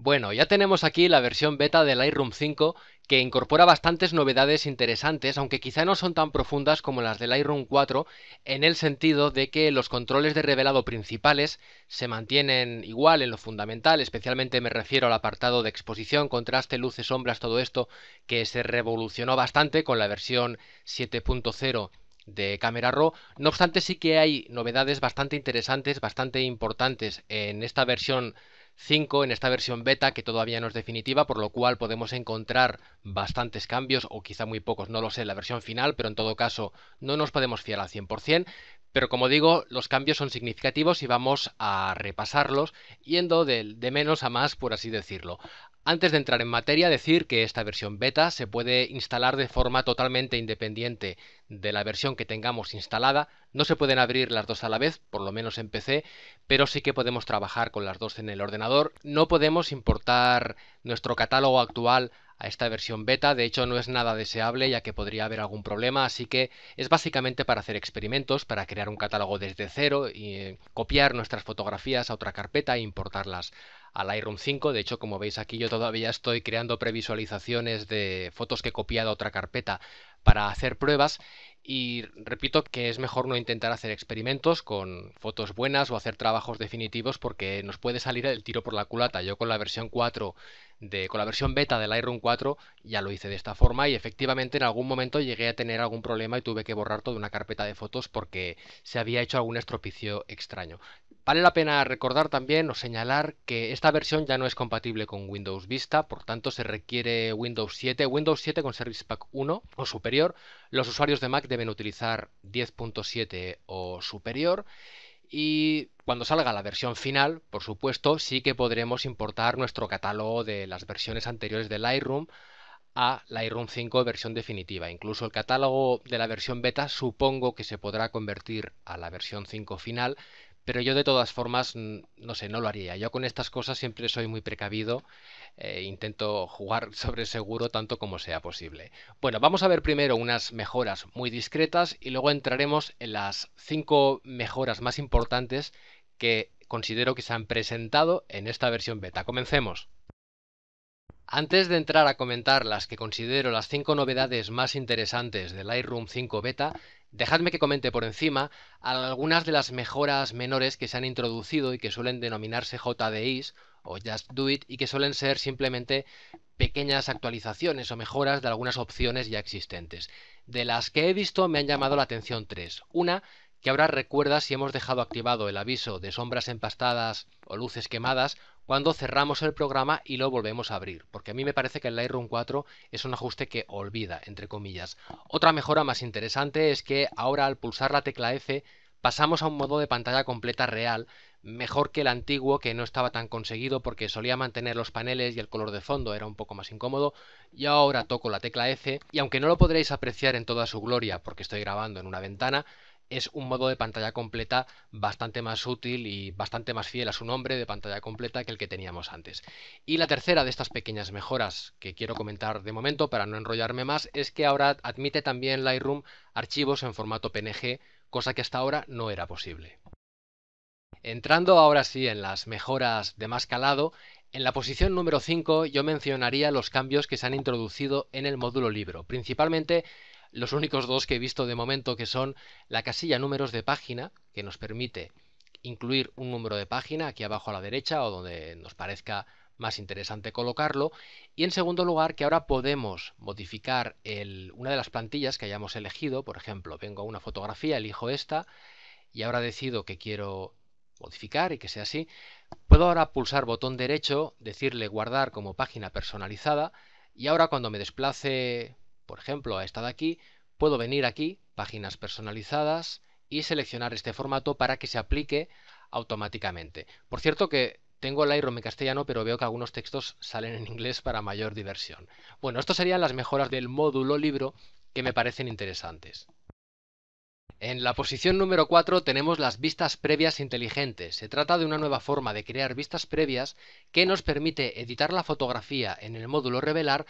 Bueno, ya tenemos aquí la versión beta del Lightroom 5 que incorpora bastantes novedades interesantes, aunque quizá no son tan profundas como las del Lightroom 4, en el sentido de que los controles de revelado principales se mantienen igual en lo fundamental, especialmente me refiero al apartado de exposición, contraste, luces, sombras, todo esto que se revolucionó bastante con la versión 7.0 de Camera Raw. No obstante, sí que hay novedades bastante interesantes, bastante importantes en esta versión 5, en esta versión beta, que todavía no es definitiva, por lo cual podemos encontrar bastantes cambios, o quizá muy pocos, no lo sé, en la versión final, pero en todo caso no nos podemos fiar al 100%, pero como digo, los cambios son significativos y vamos a repasarlos yendo de menos a más, por así decirlo. Antes de entrar en materia, decir que esta versión beta se puede instalar de forma totalmente independiente de la versión que tengamos instalada. No se pueden abrir las dos a la vez, por lo menos en PC, pero sí que podemos trabajar con las dos en el ordenador. No podemos importar nuestro catálogo actual a esta versión beta, de hecho no es nada deseable ya que podría haber algún problema, así que es básicamente para hacer experimentos, para crear un catálogo desde cero y copiar nuestras fotografías a otra carpeta e importarlas al Lightroom 5. De hecho, como veis aquí, yo todavía estoy creando previsualizaciones de fotos que he copiado a otra carpeta para hacer pruebas. Y repito que es mejor no intentar hacer experimentos con fotos buenas o hacer trabajos definitivos porque nos puede salir el tiro por la culata. Yo con la versión 4 con la versión beta del Lightroom 4 ya lo hice de esta forma y efectivamente en algún momento llegué a tener algún problema y tuve que borrar toda una carpeta de fotos porque se había hecho algún estropicio extraño. Vale la pena recordar también o señalar que esta versión ya no es compatible con Windows Vista, por tanto se requiere Windows 7, Windows 7 con Service Pack 1 o superior. Los usuarios de Mac deben utilizar 10.7 o superior. Y cuando salga la versión final, por supuesto, sí que podremos importar nuestro catálogo de las versiones anteriores de Lightroom a Lightroom 5 versión definitiva. Incluso el catálogo de la versión beta supongo que se podrá convertir a la versión 5 final, pero yo de todas formas, no sé, no lo haría. Yo con estas cosas siempre soy muy precavido, intento jugar sobre seguro tanto como sea posible. Bueno, vamos a ver primero unas mejoras muy discretas y luego entraremos en las 5 mejoras más importantes que considero que se han presentado en esta versión beta. Comencemos. Antes de entrar a comentar las que considero las 5 novedades más interesantes de Lightroom 5 Beta, dejadme que comente por encima algunas de las mejoras menores que se han introducido y que suelen denominarse JDIs o Just Do It y que suelen ser simplemente pequeñas actualizaciones o mejoras de algunas opciones ya existentes. De las que he visto me han llamado la atención tres. Una, que ahora recuerda si hemos dejado activado el aviso de sombras empastadas o luces quemadas cuando cerramos el programa y lo volvemos a abrir, porque a mí me parece que el Lightroom 4 es un ajuste que olvida, entre comillas. Otra mejora más interesante es que ahora al pulsar la tecla F pasamos a un modo de pantalla completa real, mejor que el antiguo que no estaba tan conseguido porque solía mantener los paneles y el color de fondo era un poco más incómodo. Yo ahora toco la tecla F y aunque no lo podréis apreciar en toda su gloria porque estoy grabando en una ventana, es un modo de pantalla completa bastante más útil y bastante más fiel a su nombre de pantalla completa que el que teníamos antes. Y la tercera de estas pequeñas mejoras que quiero comentar de momento para no enrollarme más es que ahora admite también Lightroom archivos en formato PNG, cosa que hasta ahora no era posible. Entrando ahora sí en las mejoras de más calado, en la posición número 5 yo mencionaría los cambios que se han introducido en el módulo libro, principalmente los únicos dos que he visto de momento, que son la casilla números de página, que nos permite incluir un número de página aquí abajo a la derecha o donde nos parezca más interesante colocarlo, y en segundo lugar que ahora podemos modificar una de las plantillas que hayamos elegido. Por ejemplo, vengo a una fotografía, elijo esta y ahora decido que quiero modificar y que sea así. Puedo ahora pulsar botón derecho, decirle guardar como página personalizada y ahora cuando me desplace, por ejemplo, a esta de aquí, puedo venir aquí, páginas personalizadas, y seleccionar este formato para que se aplique automáticamente. Por cierto que tengo el Lightroom en castellano, pero veo que algunos textos salen en inglés para mayor diversión. Bueno, estas serían las mejoras del módulo libro que me parecen interesantes. En la posición número 4 tenemos las vistas previas inteligentes. Se trata de una nueva forma de crear vistas previas que nos permite editar la fotografía en el módulo revelar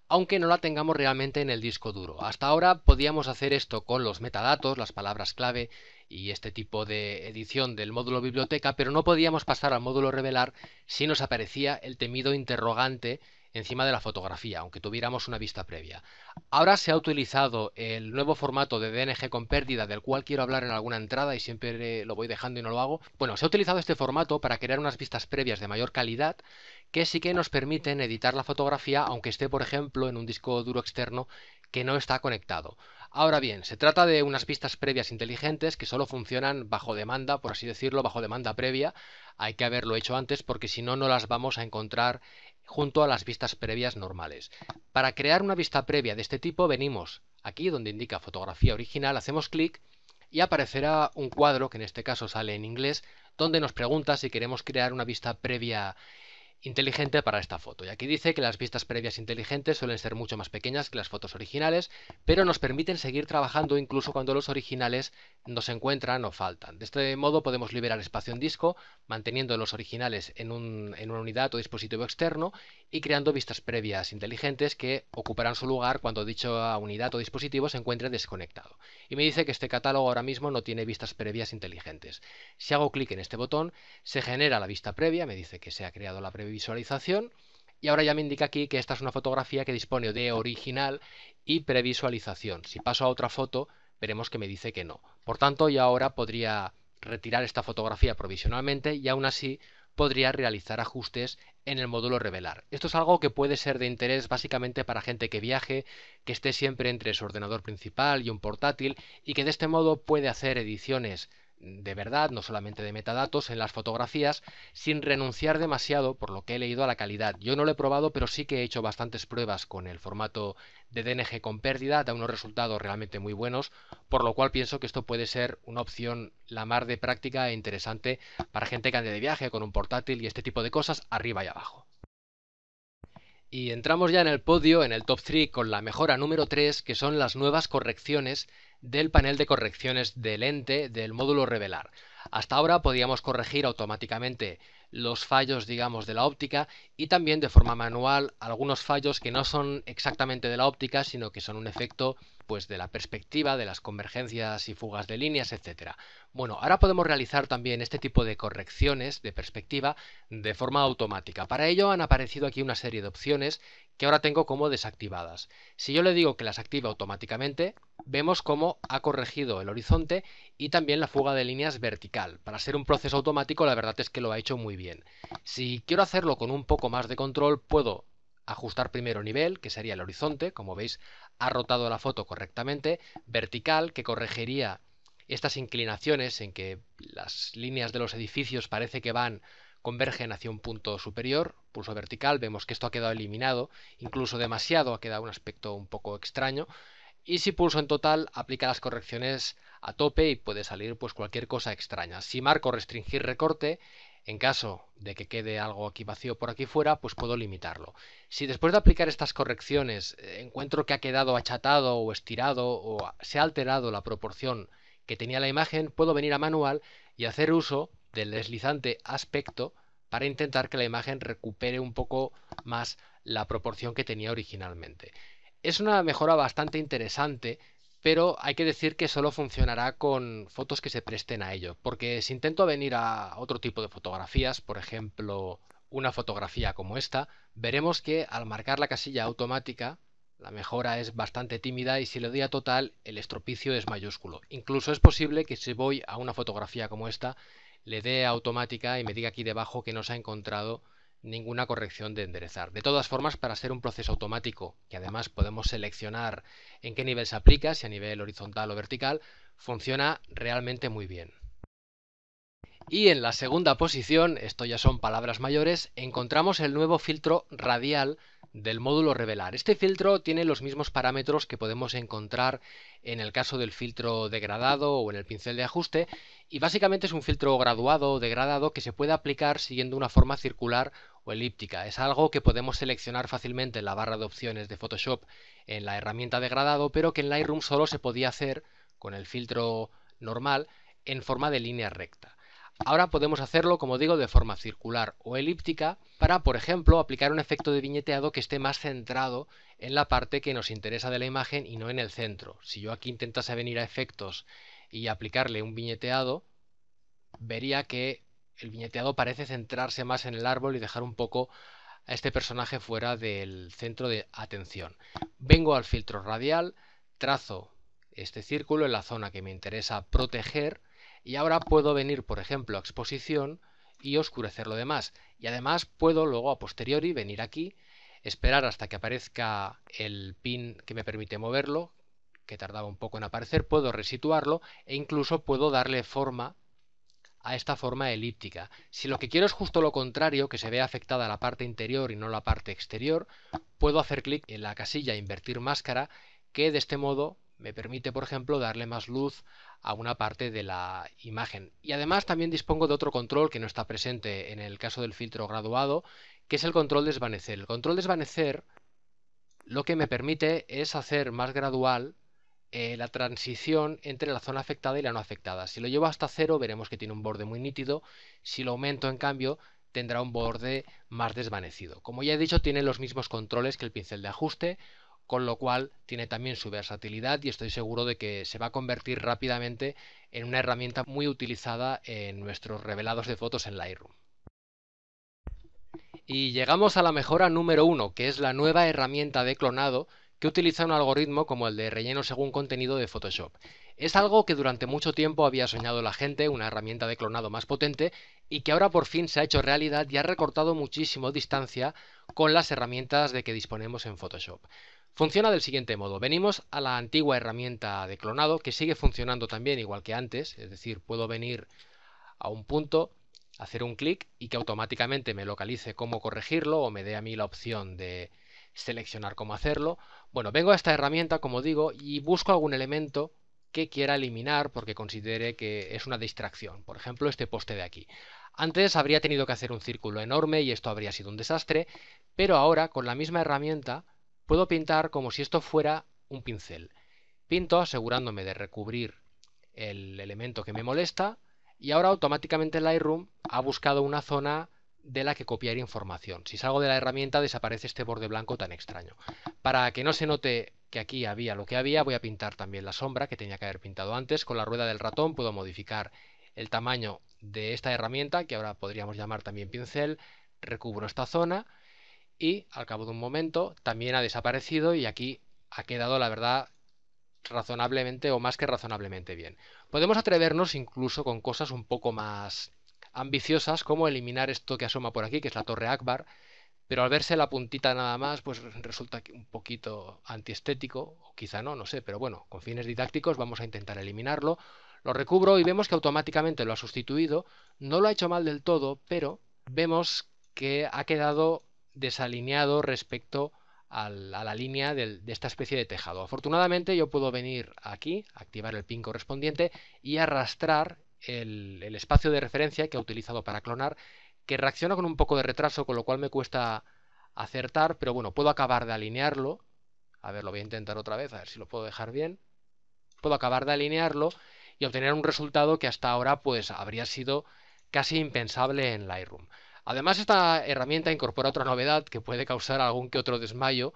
aunque no la tengamos realmente en el disco duro. Hasta ahora podíamos hacer esto con los metadatos, las palabras clave y este tipo de edición del módulo biblioteca, pero no podíamos pasar al módulo revelar si nos aparecía el temido interrogante encima de la fotografía, aunque tuviéramos una vista previa. Ahora se ha utilizado el nuevo formato de DNG con pérdida, del cual quiero hablar en alguna entrada y siempre lo voy dejando y no lo hago. Bueno, se ha utilizado este formato para crear unas vistas previas de mayor calidad que sí que nos permiten editar la fotografía aunque esté, por ejemplo, en un disco duro externo que no está conectado. Ahora bien, se trata de unas vistas previas inteligentes que solo funcionan bajo demanda, por así decirlo, bajo demanda previa. Hay que haberlo hecho antes porque si no, no las vamos a encontrar junto a las vistas previas normales. Para crear una vista previa de este tipo venimos aquí donde indica fotografía original, hacemos clic y aparecerá un cuadro que en este caso sale en inglés donde nos pregunta si queremos crear una vista previa inteligente para esta foto. Y aquí dice que las vistas previas inteligentes suelen ser mucho más pequeñas que las fotos originales, pero nos permiten seguir trabajando incluso cuando los originales no se encuentran o faltan. De este modo podemos liberar espacio en disco, manteniendo los originales en una unidad o dispositivo externo y creando vistas previas inteligentes que ocuparán su lugar cuando dicha unidad o dispositivo se encuentre desconectado. Y me dice que este catálogo ahora mismo no tiene vistas previas inteligentes. Si hago clic en este botón, se genera la vista previa, me dice que se ha creado la previsualización y ahora ya me indica aquí que esta es una fotografía que dispone de original y previsualización. Si paso a otra foto, veremos que me dice que no. Por tanto, ya ahora podría retirar esta fotografía provisionalmente y aún así podría realizar ajustes en el módulo revelar. Esto es algo que puede ser de interés básicamente para gente que viaje, que esté siempre entre su ordenador principal y un portátil y que de este modo puede hacer ediciones de verdad, no solamente de metadatos, en las fotografías, sin renunciar demasiado, por lo que he leído, a la calidad. Yo no lo he probado, pero sí que he hecho bastantes pruebas con el formato de DNG con pérdida, da unos resultados realmente muy buenos, por lo cual pienso que esto puede ser una opción la mar de práctica e interesante para gente que ande de viaje con un portátil y este tipo de cosas arriba y abajo. Y entramos ya en el podio, en el top 3, con la mejora número 3, que son las nuevas correcciones del panel de correcciones de lente del módulo revelar. Hasta ahora podíamos corregir automáticamente los fallos, digamos, de la óptica y también de forma manual algunos fallos que no son exactamente de la óptica, sino que son un efecto pues de la perspectiva, de las convergencias y fugas de líneas, etcétera. Bueno, ahora podemos realizar también este tipo de correcciones de perspectiva de forma automática. Para ello han aparecido aquí una serie de opciones que ahora tengo como desactivadas. Si yo le digo que las active automáticamente, vemos cómo ha corregido el horizonte y también la fuga de líneas vertical. Para ser un proceso automático, la verdad es que lo ha hecho muy bien. Si quiero hacerlo con un poco más de control, puedo ajustar primero nivel, que sería el horizonte, como veis ha rotado la foto correctamente, vertical, que corregiría estas inclinaciones en que las líneas de los edificios parece que convergen hacia un punto superior, pulso vertical, vemos que esto ha quedado eliminado, incluso demasiado, ha quedado un aspecto un poco extraño, y si pulso en total aplica las correcciones a tope y puede salir pues cualquier cosa extraña. Si marco restringir recorte, en caso de que quede algo aquí vacío por aquí fuera, pues puedo limitarlo. Si después de aplicar estas correcciones encuentro que ha quedado achatado o estirado o se ha alterado la proporción que tenía la imagen, puedo venir a manual y hacer uso del deslizante aspecto para intentar que la imagen recupere un poco más la proporción que tenía originalmente. Es una mejora bastante interesante, pero hay que decir que solo funcionará con fotos que se presten a ello, porque si intento venir a otro tipo de fotografías, por ejemplo una fotografía como esta, veremos que al marcar la casilla automática la mejora es bastante tímida y si le doy a total el estropicio es mayúsculo. Incluso es posible que si voy a una fotografía como esta le dé a automática y me diga aquí debajo que no se ha encontrado ninguna corrección de enderezar. De todas formas, para ser un proceso automático, que además podemos seleccionar en qué nivel se aplica, si a nivel horizontal o vertical, funciona realmente muy bien. Y en la segunda posición, esto ya son palabras mayores, encontramos el nuevo filtro radial del módulo revelar. Este filtro tiene los mismos parámetros que podemos encontrar en el caso del filtro degradado o en el pincel de ajuste y básicamente es un filtro graduado o degradado que se puede aplicar siguiendo una forma circular o elíptica. Es algo que podemos seleccionar fácilmente en la barra de opciones de Photoshop en la herramienta degradado, pero que en Lightroom solo se podía hacer con el filtro normal en forma de línea recta. Ahora podemos hacerlo, como digo, de forma circular o elíptica para, por ejemplo, aplicar un efecto de viñeteado que esté más centrado en la parte que nos interesa de la imagen y no en el centro. Si yo aquí intentase venir a efectos y aplicarle un viñeteado, vería que el viñeteado parece centrarse más en el árbol y dejar un poco a este personaje fuera del centro de atención. Vengo al filtro radial, trazo este círculo en la zona que me interesa proteger y ahora puedo venir, por ejemplo, a exposición y oscurecer lo demás. Y además puedo luego a posteriori venir aquí, esperar hasta que aparezca el pin que me permite moverlo, que tardaba un poco en aparecer, puedo resituarlo e incluso puedo darle forma a esta forma elíptica. Si lo que quiero es justo lo contrario, que se vea afectada la parte interior y no la parte exterior, puedo hacer clic en la casilla invertir máscara, que de este modo me permite, por ejemplo, darle más luz a una parte de la imagen. Y además también dispongo de otro control que no está presente en el caso del filtro graduado, que es el control desvanecer. El control desvanecer lo que me permite es hacer más gradual la transición entre la zona afectada y la no afectada. Si lo llevo hasta 0 veremos que tiene un borde muy nítido, si lo aumento en cambio tendrá un borde más desvanecido. Como ya he dicho, tiene los mismos controles que el pincel de ajuste, con lo cual tiene también su versatilidad y estoy seguro de que se va a convertir rápidamente en una herramienta muy utilizada en nuestros revelados de fotos en Lightroom. Y llegamos a la mejora número 1, que es la nueva herramienta de clonado que utiliza un algoritmo como el de relleno según contenido de Photoshop. Es algo que durante mucho tiempo había soñado la gente, una herramienta de clonado más potente, y que ahora por fin se ha hecho realidad y ha recortado muchísimo distancia con las herramientas de que disponemos en Photoshop. Funciona del siguiente modo. Venimos a la antigua herramienta de clonado, que sigue funcionando también igual que antes, es decir, puedo venir a un punto, hacer un clic y que automáticamente me localice cómo corregirlo o me dé a mí la opción de seleccionar cómo hacerlo. Bueno, vengo a esta herramienta, como digo, y busco algún elemento que quiera eliminar porque considere que es una distracción. Por ejemplo, este poste de aquí. Antes habría tenido que hacer un círculo enorme y esto habría sido un desastre, pero ahora con la misma herramienta puedo pintar como si esto fuera un pincel. Pinto asegurándome de recubrir el elemento que me molesta y ahora automáticamente Lightroom ha buscado una zona de la que copiar información. Si salgo de la herramienta desaparece este borde blanco tan extraño. Para que no se note que aquí había lo que había, voy a pintar también la sombra que tenía que haber pintado antes. Con la rueda del ratón puedo modificar el tamaño de esta herramienta, que ahora podríamos llamar también pincel. Recubro esta zona y al cabo de un momento también ha desaparecido y aquí ha quedado, la verdad, razonablemente o más que razonablemente bien. Podemos atrevernos incluso con cosas un poco más ambiciosas, como eliminar esto que asoma por aquí, que es la Torre Akbar, pero al verse la puntita nada más, pues resulta un poquito antiestético, o quizá no, no sé, pero bueno, con fines didácticos vamos a intentar eliminarlo. Lo recubro y vemos que automáticamente lo ha sustituido. No lo ha hecho mal del todo, pero vemos que ha quedado desalineado respecto a la línea de esta especie de tejado. Afortunadamente yo puedo venir aquí, activar el pin correspondiente y arrastrar el espacio de referencia que he utilizado para clonar, que reacciona con un poco de retraso, con lo cual me cuesta acertar, pero bueno, puedo acabar de alinearlo. A ver, lo voy a intentar otra vez, a ver si lo puedo dejar bien. Puedo acabar de alinearlo y obtener un resultado que hasta ahora pues habría sido casi impensable en Lightroom. Además, esta herramienta incorpora otra novedad que puede causar algún que otro desmayo,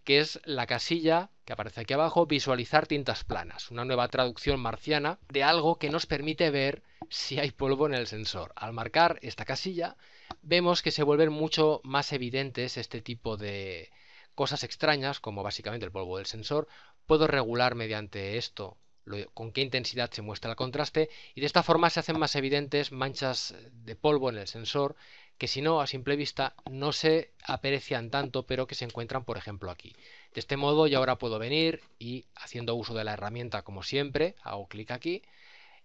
que es la casilla que aparece aquí abajo, visualizar tintas planas, una nueva traducción marciana de algo que nos permite ver si hay polvo en el sensor. Al marcar esta casilla, vemos que se vuelven mucho más evidentes este tipo de cosas extrañas, como básicamente el polvo del sensor. Puedo regular mediante esto con qué intensidad se muestra el contraste y de esta forma se hacen más evidentes manchas de polvo en el sensor que si no a simple vista no se aprecian tanto pero que se encuentran por ejemplo aquí. De este modo yo ahora puedo venir y haciendo uso de la herramienta como siempre hago clic aquí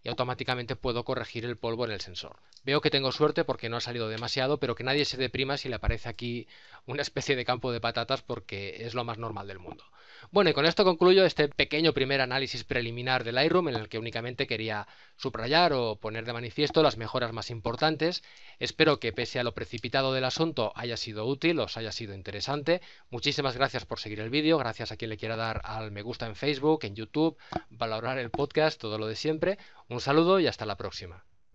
y automáticamente puedo corregir el polvo en el sensor. Veo que tengo suerte porque no ha salido demasiado, pero que nadie se deprima si le aparece aquí una especie de campo de patatas porque es lo más normal del mundo. Bueno, y con esto concluyo este pequeño primer análisis preliminar de Lightroom en el que únicamente quería subrayar o poner de manifiesto las mejoras más importantes. Espero que pese a lo precipitado del asunto haya sido útil, os haya sido interesante. Muchísimas gracias por seguir el vídeo, gracias a quien le quiera dar al me gusta en Facebook, en YouTube, valorar el podcast, todo lo de siempre. Un saludo y hasta la próxima.